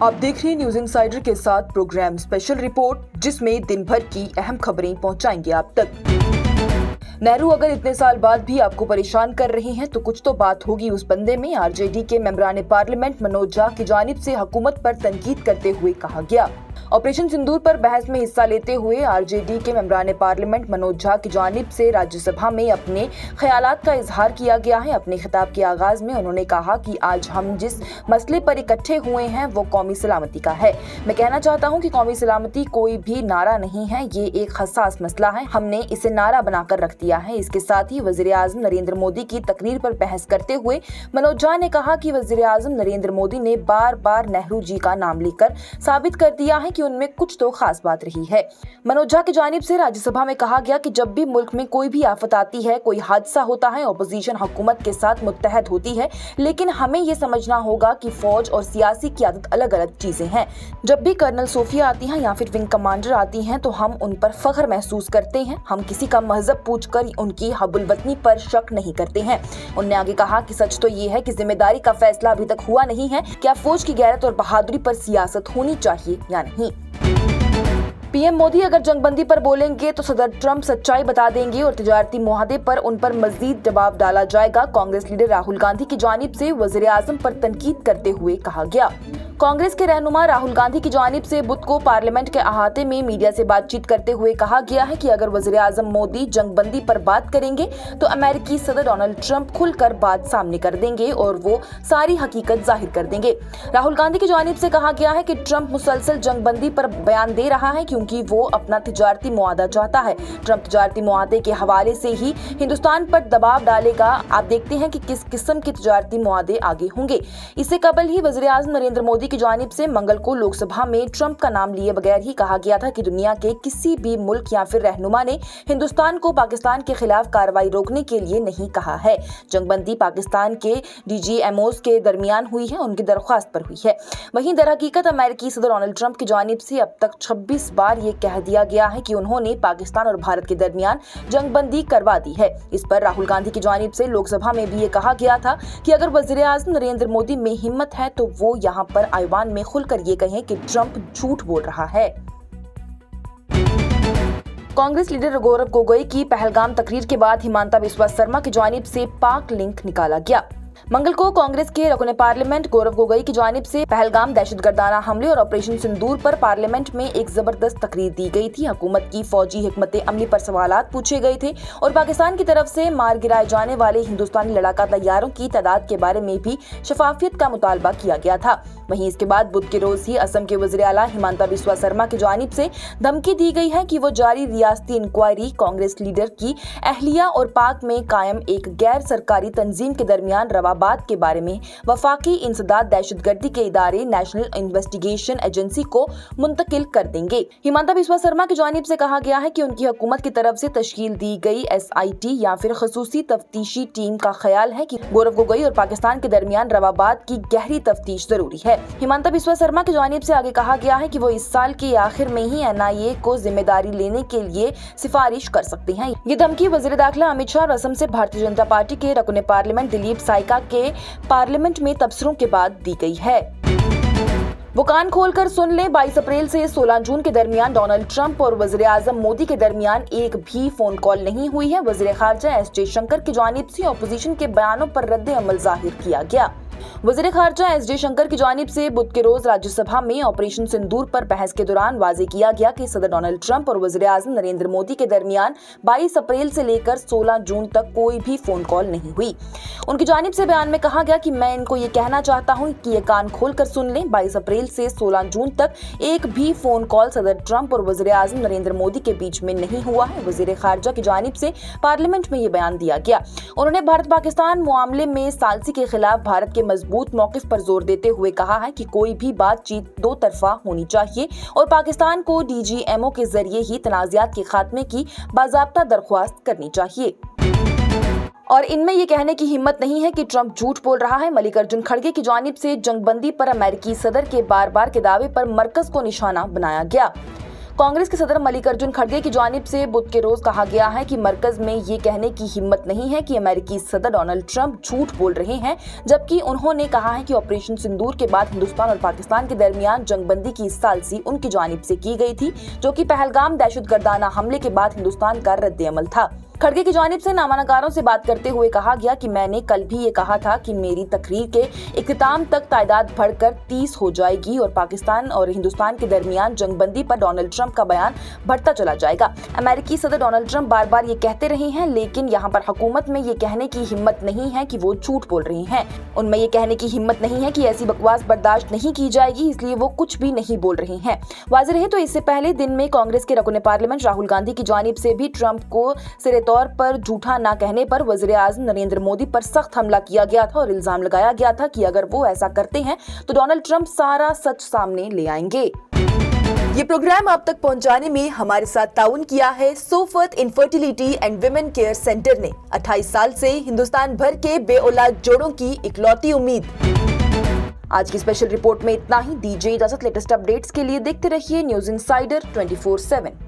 आप देख रहे हैं न्यूज इनसाइडर के साथ प्रोग्राम स्पेशल रिपोर्ट, जिसमें दिन भर की अहम खबरें पहुंचाएंगे आप तक। नेहरू अगर इतने साल बाद भी आपको परेशान कर रहे हैं तो कुछ तो बात होगी उस बंदे में। आरजेडी के मेंबरान पार्लियामेंट मनोज झा की जानिब से हुकूमत पर तनकीद करते हुए कहा गया। ऑपरेशन सिंदूर पर बहस में हिस्सा लेते हुए आरजेडी के मेंबरान पार्लियामेंट मनोज झा की जानिब से राज्यसभा में अपने ख्यालात का इजहार किया गया है। अपने खिताब के आगाज में उन्होंने कहा कि आज हम जिस मसले पर इकट्ठे हुए हैं वो कौमी सलामती का है। मैं कहना चाहता हूं कि कौमी सलामती कोई भी नारा नहीं है, ये एक हसास मसला है। हमने इसे नारा बनाकर रख दिया है। इसके साथ ही वजीर आजम नरेंद्र मोदी की तकरीर पर बहस करते हुए मनोज झा ने कहा कि वजीर आजम नरेंद्र मोदी ने बार बार नेहरू जी का नाम लेकर साबित कर दिया है कि उनमें कुछ तो खास बात रही है। मनोज झा की जानिब से राज्यसभा में कहा गया कि जब भी मुल्क में कोई भी आफत आती है, कोई हादसा होता है, ऑपोजिशन हुकूमत के साथ मुत्तहद होती है, लेकिन हमें ये समझना होगा कि फौज और सियासी क़यादत अलग अलग चीजें हैं। जब भी कर्नल सोफिया आती हैं या फिर विंग कमांडर आती हैं तो हम उन पर फख्र महसूस करते हैं। हम किसी का मजहब पूछकर उनकी हबुलवतनी पर शक नहीं करते हैं। उन्होंने आगे कहा कि सच तो ये है कि जिम्मेदारी का फैसला अभी तक हुआ नहीं है, क्या फौज की गैरत और बहादुरी पर सियासत होनी चाहिए या नहीं। पीएम मोदी अगर जंगबंदी पर बोलेंगे तो सदर ट्रंप सच्चाई बता देंगे और तिजारती मुआहदे पर उन पर मजीद दबाव डाला जाएगा। कांग्रेस लीडर राहुल गांधी की जानिब से वजीर आजम पर तनकीद करते हुए कहा गया। कांग्रेस के रहनुमा राहुल गांधी की जानिब से बुध को पार्लियामेंट के अहाते में मीडिया से बातचीत करते हुए कहा गया है कि अगर वजीर आजम मोदी जंगबंदी पर बात करेंगे तो अमेरिकी सदर डोनाल्ड ट्रंप खुलकर बात सामने कर देंगे और वो सारी हकीकत जाहिर कर देंगे। राहुल गांधी की जानिब से कहा गया है कि ट्रंप मुसलसल जंगबंदी पर बयान दे रहा है क्योंकि वो अपना तिजारती मुआहदा चाहता है। ट्रंप तिजारती मुआहदे के हवाले से ही हिंदुस्तान पर दबाव डालेगा। आप देखते हैं कि किस किस्म के तिजारती मुआहदे आगे होंगे। इससे कबल ही वजीर आजम नरेंद्र मोदी की जानिब से मंगल को लोकसभा में ट्रंप का नाम लिए बगैर ही कहा गया था कि दुनिया के किसी भी मुल्क या फिर रहनुमा ने हिंदुस्तान को पाकिस्तान के खिलाफ कार्रवाई रोकने के लिए नहीं कहा है। जंगबंदी पाकिस्तान के डीजीएमओस के दरमियान हुई है, उनकी दरख्वास्त पर हुई है। वहीं दरहकीकत अमेरिकी सदर डोनाल्ड ट्रंप की जानिब से अब तक 26 बार ये कह दिया गया है कि उन्होंने पाकिस्तान और भारत के दरमियान जंगबंदी करवा दी है। इस पर राहुल गांधी की जानिब से लोकसभा में भी ये कहा गया था कि अगर वजीर आजम नरेंद्र मोदी में हिम्मत है तो वो यहाँ पर ऐवान में खुलकर ये कहें कि ट्रंप झूठ बोल रहा है। कांग्रेस लीडर गौरव गोगोई की पहलगाम तकरीर के बाद हिमांता बिस्वा शर्मा की जानिब से पाक लिंक निकाला गया। मंगल को कांग्रेस के रकुन पार्लियामेंट गौरव गोगोई की जानिब से पहलगाम दहशतगर्दाना हमले और ऑपरेशन सिंदूर पर पार्लियामेंट में एक जबरदस्त तकरीर दी गई थी। हुकूमत की फौजी हिकमत अमली पर सवालात पूछे गए थे और पाकिस्तान की तरफ से मार गिराए जाने वाले हिंदुस्तानी लड़ाका तैयारों की तादाद के बारे में भी शफाफियत का मुतालबा किया गया था। वहीं इसके बाद बुध के रोज ही असम के वज़ीर आला हिमांता बिस्वा शर्मा की जानिब से धमकी दी गई है कि वो जारी रियासती इंक्वायरी कांग्रेस लीडर की अहलिया और पाक में कायम एक गैर सरकारी तंजीम के दरमियान रवाबात के बारे में वफाकी इंसदाद दहशतगर्दी के इदारे नेशनल इन्वेस्टिगेशन एजेंसी को मुंतकिल कर देंगे। हिमांता बिस्वा शर्मा की जानिब से कहा गया है कि उनकी हुकूमत की तरफ से तश्कील दी गई SIT या फिर खसूसी तफ्तीशी टीम का ख्याल है कि गौरव गोगोई और पाकिस्तान के दरमियान रवाबात की गहरी तफ्तीश जरूरी है। हिमांता बिस्वा शर्मा की जानिब से आगे कहा गया है कि वो इस साल के आखिर में ही NIA को जिम्मेदारी लेने के लिए सिफारिश कर सकते हैं। ये धमकी वजीर दाखिला अमित शाह और असम से भारतीय जनता पार्टी के रकुन पार्लियामेंट दिलीप साइका के पार्लियामेंट में तबसरों के बाद दी गई है। वो कान खोलकर सुन लें, 22 अप्रैल से 16 जून के दरमियान डोनाल्ड ट्रंप और वजीर आजम मोदी के दरमियान एक भी फोन कॉल नहीं हुई है। वजीर खारजा S जयशंकर की जानिब से ऑपोजिशन के बयानों पर रद्द अमल जाहिर किया गया। वजीर खारजा S जयशंकर की जानिब से बुध के रोज राज्यसभा में ऑपरेशन सिंदूर पर बहस के दौरान वाजे किया गया कि सदर डोनाल्ड ट्रंप और वजीर आजम नरेंद्र मोदी के दरमियान 22 अप्रैल से लेकर 16 जून तक कोई भी फोन कॉल नहीं हुई। उनकी जानिब से बयान में कहा गया कि मैं इनको ये कहना चाहता हूँ कि ये कान खोल कर सुन लें, 22 अप्रैल से 16 जून तक एक भी फोन कॉल सदर ट्रंप और वजीर आजम नरेंद्र मोदी के बीच में नहीं हुआ है। वजीर खारजा की जानिब से पार्लियामेंट में ये बयान दिया गया। उन्होंने भारत पाकिस्तान मामले में सालसी के खिलाफ भारत के मजबूत मौकिफ पर जोर देते हुए कहा है कि कोई भी बातचीत दो तरफा होनी चाहिए और पाकिस्तान को DGMO के जरिए ही तनाज़ात के खात्मे की बाज़ाब्ता दरख्वास्त करनी चाहिए। और इनमें ये कहने की हिम्मत नहीं है कि ट्रंप झूठ बोल रहा है। मल्लिकार्जुन खड़गे की जानिब से जंगबंदी पर अमेरिकी सदर के बार बार के दावे पर मरकज को निशाना बनाया गया। कांग्रेस के सदर मल्लिकार्जुन खड़गे की जानिब से बुध के रोज कहा गया है कि मरकज में ये कहने की हिम्मत नहीं है कि अमेरिकी सदर डोनाल्ड ट्रंप झूठ बोल रहे हैं, जबकि उन्होंने कहा है कि ऑपरेशन सिंदूर के बाद हिंदुस्तान और पाकिस्तान के दरमियान जंगबंदी की सालसी उनकी जानिब से की गई थी, जो कि पहलगाम दहशतगर्दाना हमले के बाद हिंदुस्तान का रद्द-ए-अमल था। खड़गे की जानिब से नामानकारों से बात करते हुए कहा गया कि मैंने कल भी ये कहा था कि मेरी तकरीर के इख्तिताम तक तादाद बढ़कर 30 हो जाएगी और पाकिस्तान और हिंदुस्तान के दरमियान जंगबंदी पर डोनाल्ड ट्रंप का बयान बढ़ता चला जाएगा। अमेरिकी सदर डोनाल्ड ट्रंप बार बार ये कहते रहे हैं, लेकिन यहाँ पर हुकूमत में ये कहने की हिम्मत नहीं है कि वो झूठ बोल रही हैं। उनमें ये कहने की हिम्मत नहीं है कि ऐसी बकवास बर्दाश्त नहीं की जाएगी, इसलिए वो कुछ भी नहीं बोल रही हैं। वाज़ेह रहे तो इससे पहले दिन में कांग्रेस के रकुन पार्लियामेंट राहुल गांधी की जानिब से भी ट्रंप को सिरे तौर पर झूठा ना कहने पर वज़ीर-ए-आज़म नरेंद्र मोदी पर सख्त हमला किया गया था और इल्जाम लगाया गया था कि अगर वो ऐसा करते हैं तो डोनाल्ड ट्रंप सारा सच सामने ले आएंगे। ये प्रोग्राम आप तक पहुंचाने में हमारे साथ ताउन किया है Sofat infertility and women care centre ने। 28 साल से हिंदुस्तान भर के बेऔलाद जोड़ों की इकलौती उम्मीद। आज की स्पेशल रिपोर्ट में इतना ही। दीजिए इजाजत। लेटेस्ट अपडेट्स के लिए देखते रहिए न्यूज़ इनसाइडर 24/7।